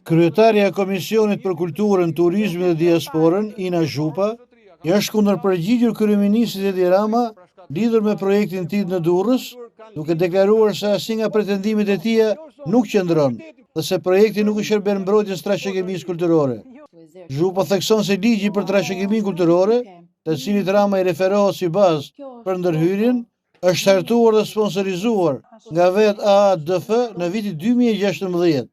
Kryetarja e Komisionit për Kulturën, Turizmin dhe Diasporën, Ina Zhupa, është kundërpërgjigjur kryeministit Edi Rama lidhur me projektin e tij në Durrës, duke deklaruar se asnjë nga pretendimet e tija nuk qëndron dhe se projekti nuk i shërben mbrojtjes trashëgimisë kulturore. Zhupa thekson se ligji për trashëgiminë kulturore, të cilit Rama i referohet si bazë për ndërhyrjen, është hartuar dhe sponsorizuar nga vetë AADF në vitin 2016,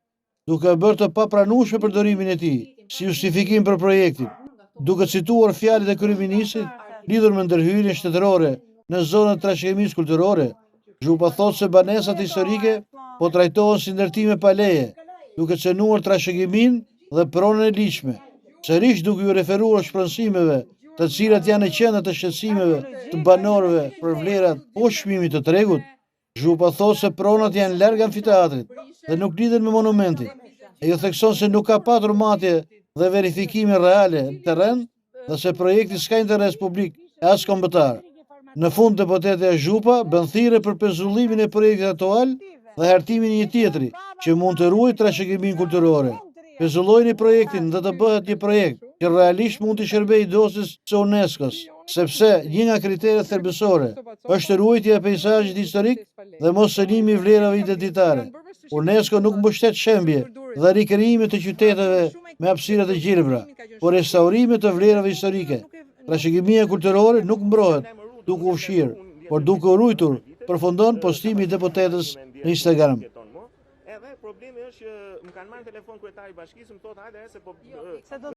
duke bërë të papranueshme përdorimin e tij si justifikim për projektin, duke cituar fjalët e kryeministit lidhur me ndërhyrjen shtetërore në zonën e trashëgimisë kulturore. Zhupa thotë se banesat historike po trajtohen si ndërtime pa leje, duke cënuar trashëgiminë dhe pronën e ligjshme, sërish duke u referuar shpronësimeve të cilat janë në qendër të shqetësimeve të banorëve për vlerat poshtë çmimit të tregut. Zhupa thotë se pronat janë larg amfiteatrit dhe nuk lidhen me monumentin. Ajo thekson se nuk ka patur matje dhe verifikime reale në terren dhe se projekti s'ka interes publik e as kombëtar. Në fund, deputetja Zhupa bën thirrje për pezullimin e projektit aktual dhe hartimin e një tjetri që mund të ruajë trashëgiminë kulturore. Pezullojeni projektin dhe të bëhet një projekt që realisht mund të shërbejë dosjes së UNESCO-s, sepse një nga kriteret thelbësore është ruajtja e peizazhit historik dhe mos sënimi i vlerave identitare. UNESCO nuk mbështet shembje dhe rikrijime të qyteteve me hapësira të gjelbra, por restaurime të vlerave historike. Trashëgimia kulturore nuk mbrohet duke u fshirë, por duke u ruajtur, përfundon postimi i deputetës në Instagram. Problemi është që më kanë marrë telefon kryetari i bashkisë, më thotë hajde se po